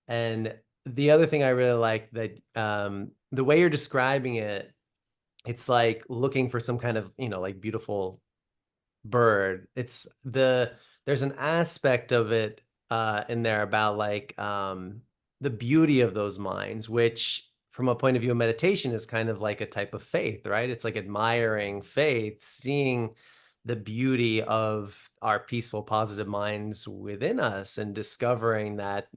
And the other thing I really like that the way you're describing it, it's like looking for some kind of, like beautiful bird. There's an aspect of it in there about like the beauty of those minds, which from a point of view of meditation is kind of like a type of faith, right? It's like admiring faith, seeing the beauty of our peaceful, positive minds within us and discovering that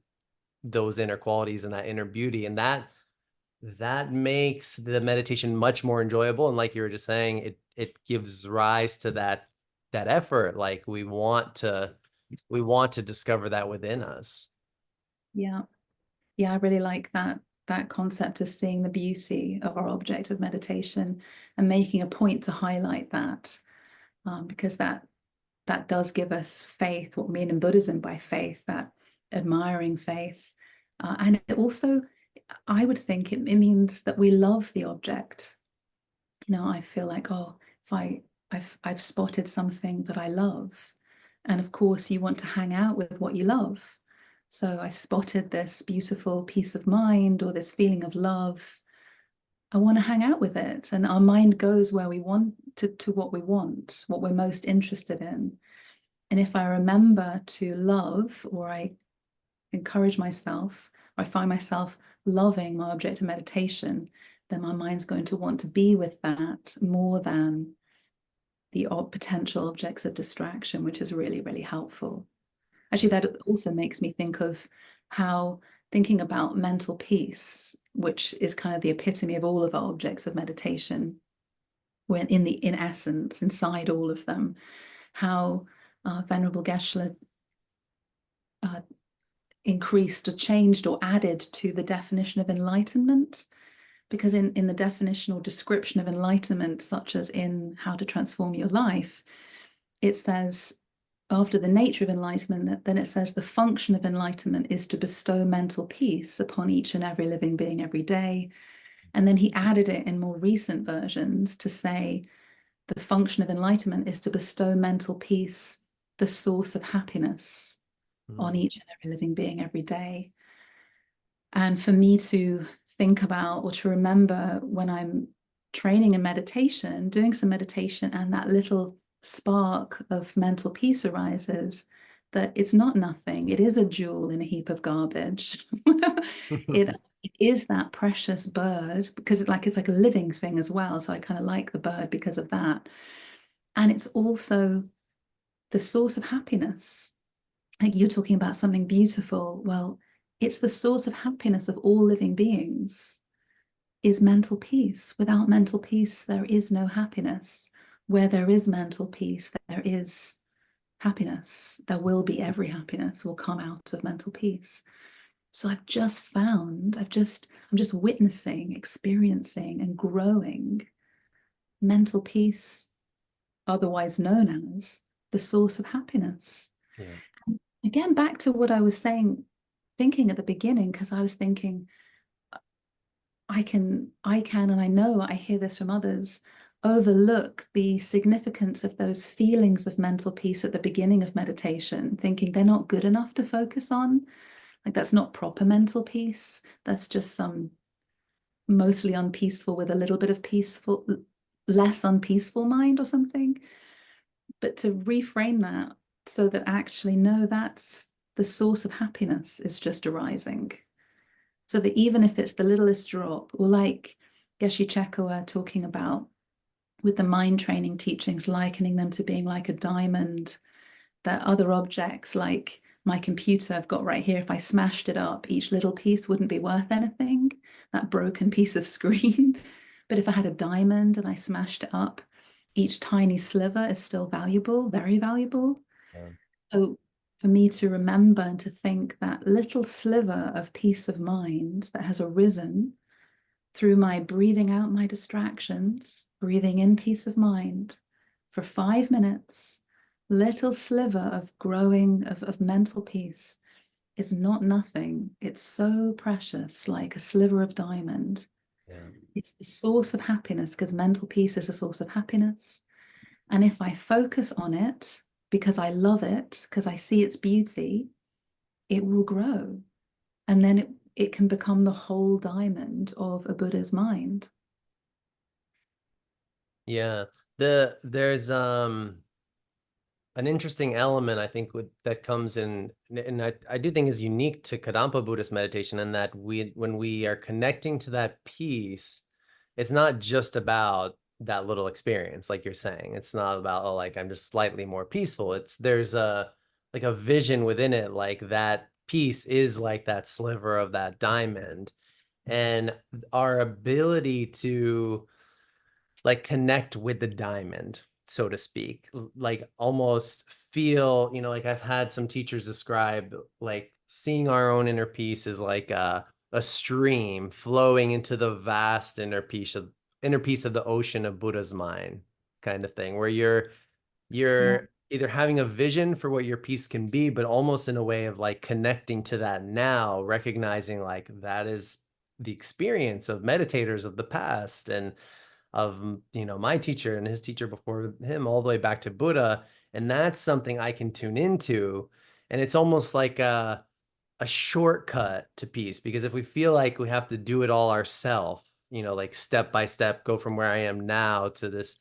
those inner qualities and that inner beauty. And that makes the meditation much more enjoyable. And like you were just saying, it gives rise to that effort. Like we want to discover that within us. Yeah. Yeah, I really like that concept of seeing the beauty of our object of meditation and making a point to highlight that, because that does give us faith, what we mean in Buddhism by faith, that admiring faith. And it also, I would think it means that we love the object. I feel like, oh, if I've spotted something that I love, and of course you want to hang out with what you love. So I've spotted this beautiful peace of mind or this feeling of love. I want to hang out with it. And our mind goes where we want to what we want, what we're most interested in. And if I remember to love, or I encourage myself, or I find myself loving my object of meditation, then my mind's going to want to be with that more than the potential objects of distraction, which is really, really helpful. Actually, that also makes me think of how thinking about mental peace, which is kind of the epitome of all of our objects of meditation, when in essence, inside all of them, how Venerable Geshe increased or changed or added to the definition of enlightenment. Because in the definition or description of enlightenment, such as in How to Transform Your Life, it says, after the nature of enlightenment, then it says the function of enlightenment is to bestow mental peace upon each and every living being every day. And then he added it in more recent versions to say the function of enlightenment is to bestow mental peace, the source of happiness, on each and every living being every day. And for me to think about or to remember when I'm training in meditation, doing some meditation, and that little spark of mental peace arises, that it's not nothing. It is a jewel in a heap of garbage. it, it is that precious bird, because it's like a living thing as well. So I kind of like the bird because of that. And it's also the source of happiness. Like you're talking about something beautiful. Well, it's the source of happiness of all living beings is mental peace. Without mental peace, there is no happiness. Where there is mental peace, there is happiness. There will be every happiness will come out of mental peace. So I'm just witnessing, experiencing, and growing mental peace, otherwise known as the source of happiness. Yeah. Again, back to what I was saying, thinking at the beginning, because I was thinking, and I know I hear this from others, overlook the significance of those feelings of mental peace at the beginning of meditation, thinking they're not good enough to focus on. Like that's not proper mental peace. That's just some mostly unpeaceful with a little bit of peaceful, less unpeaceful mind or something. But to reframe that so that actually, no, that's the source of happiness is just arising. So that even if it's the littlest drop, or like Geshe Chekawa talking about with the mind training teachings, likening them to being like a diamond, that other objects like my computer I've got right here, if I smashed it up, each little piece wouldn't be worth anything, that broken piece of screen. But if I had a diamond and I smashed it up, each tiny sliver is still valuable, very valuable. Yeah. So for me to remember and to think that little sliver of peace of mind that has arisen through my breathing out my distractions, breathing in peace of mind for 5 minutes, little sliver of growing of mental peace is not nothing. It's so precious, like a sliver of diamond. Yeah. It's the source of happiness, because mental peace is a source of happiness. And if I focus on it because I love it, because I see its beauty, it will grow. And then it can become the whole diamond of a Buddha's mind. Yeah. There's an interesting element I think that comes in, and I do think is unique to Kadampa Buddhist meditation, and that when we are connecting to that peace, it's not just about that little experience, like you're saying. It's not about, oh, like I'm just slightly more peaceful. There's a like a vision within it, like that peace is like that sliver of that diamond, and our ability to like connect with the diamond, so to speak, like almost feel, like I've had some teachers describe like seeing our own inner peace is like a stream flowing into the vast inner peace of the ocean of Buddha's mind, kind of thing, where Yeah. you're either having a vision for what your peace can be, but almost in a way of like connecting to that now, recognizing like that is the experience of meditators of the past, and of my teacher and his teacher before him, all the way back to Buddha. And that's something I can tune into, and it's almost like a shortcut to peace, because if we feel like we have to do it all ourselves, like step by step, go from where I am now to this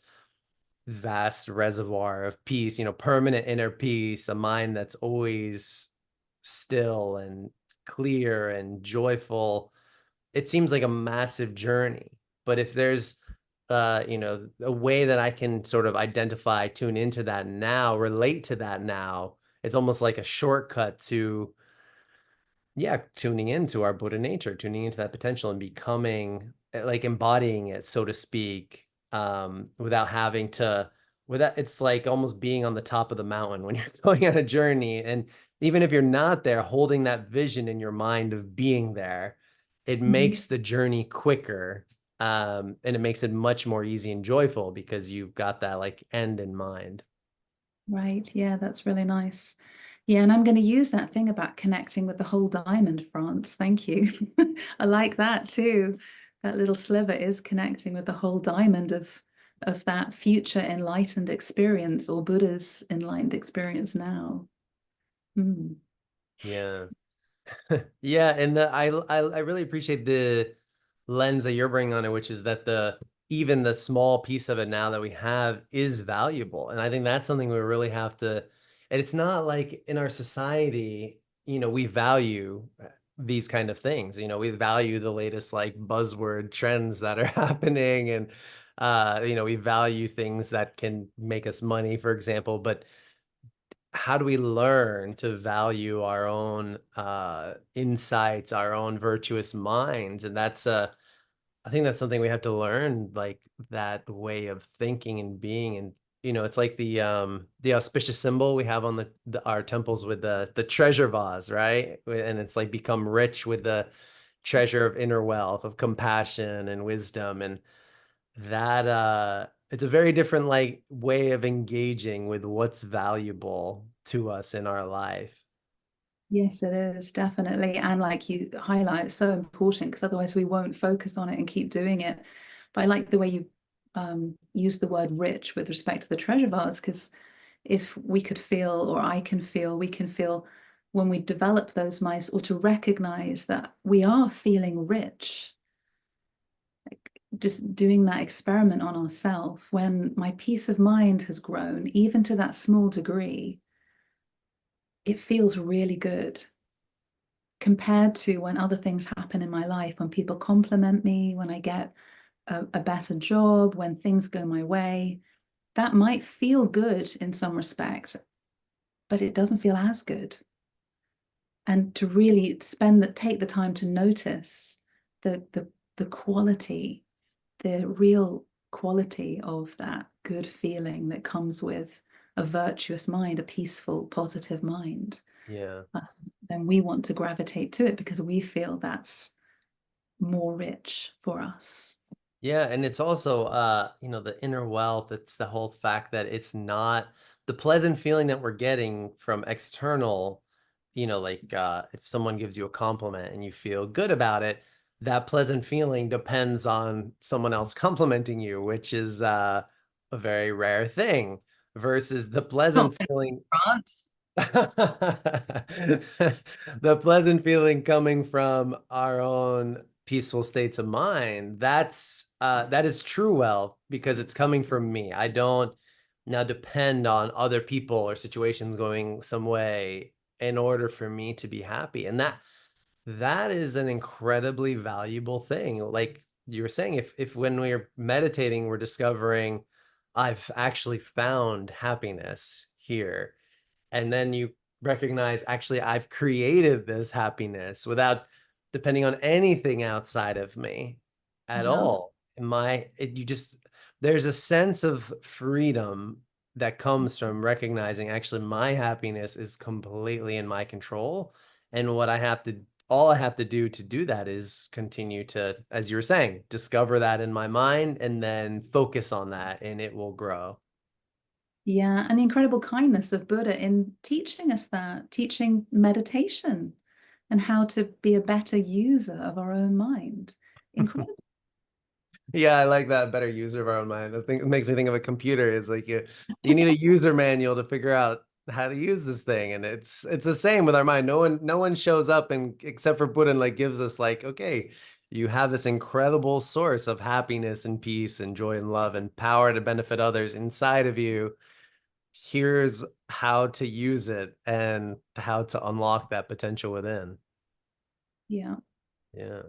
vast reservoir of peace, permanent inner peace, a mind that's always still and clear and joyful, it seems like a massive journey. But if there's a way that I can sort of identify, tune into that now, relate to that now, it's almost like a shortcut to, yeah, tuning into our Buddha nature, tuning into that potential and becoming, like embodying it, so to speak, without having to, without, it's like almost being on the top of the mountain when you're going on a journey. And even if you're not there, holding that vision in your mind of being there, it Mhm. makes the journey quicker. And it makes it much more easy and joyful because you've got that like end in mind. Right. Yeah, that's really nice. Yeah, and I'm going to use that thing about connecting with the whole diamond, France. Thank you. I like that too. That little sliver is connecting with the whole diamond of that future enlightened experience or Buddha's enlightened experience now. Hmm. Yeah. Yeah, and I really appreciate the lens that you're bringing on it, which is that the even the small piece of it now that we have is valuable. And I think that's something we really have to, and it's not like in our society, we value these kind of things. We value the latest like buzzword trends that are happening, and we value things that can make us money, for example. But how do we learn to value our own insights, our own virtuous minds? And I think that's something we have to learn, like that way of thinking and being. And it's like the auspicious symbol we have on our temples with the treasure vase, right? And it's like become rich with the treasure of inner wealth, of compassion and wisdom. And that it's a very different like way of engaging with what's valuable to us in our life. Yes, it is definitely. And like you highlight, it's so important because otherwise we won't focus on it and keep doing it. But I like the way you use the word rich with respect to the treasure vase, because if we could feel, or I can feel, we can feel when we develop those minds, or to recognize that we are feeling rich, like just doing that experiment on ourselves, when my peace of mind has grown, even to that small degree, it feels really good compared to when other things happen in my life, when people compliment me, when I get a better job, when things go my way. That might feel good in some respect, but it doesn't feel as good. And to really take the time to notice the quality, the real quality of that good feeling that comes with a virtuous mind, a peaceful, positive mind. Yeah. Then we want to gravitate to it because we feel that's more rich for us. Yeah, and it's also the inner wealth, it's the whole fact that it's not the pleasant feeling that we're getting from external, like if someone gives you a compliment and you feel good about it, that pleasant feeling depends on someone else complimenting you, which is a very rare thing, versus the Not pleasant in feeling. France. The pleasant feeling coming from our own peaceful states of mind, that is true wealth because it's coming from me. I don't now depend on other people or situations going some way in order for me to be happy. And that is an incredibly valuable thing. Like you were saying, if when we're meditating, we're discovering I've actually found happiness here, and then you recognize actually I've created this happiness without depending on anything outside of me at Yeah. all. You just there's a sense of freedom that comes from recognizing actually my happiness is completely in my control, and what I have to all I have to do that is continue to, as you were saying, discover that in my mind and then focus on that and it will grow. Yeah, and the incredible kindness of Buddha in teaching us that, teaching meditation and how to be a better user of our own mind. Incredible. Yeah, I like that, better user of our own mind. I think it makes me think of a computer. It's like you need a user manual to figure out how to use this thing. And it's the same with our mind. No one shows up and except for Buddha and like gives us like, okay, you have this incredible source of happiness and peace and joy and love and power to benefit others inside of you. Here's how to use it and how to unlock that potential within. Yeah. Yeah.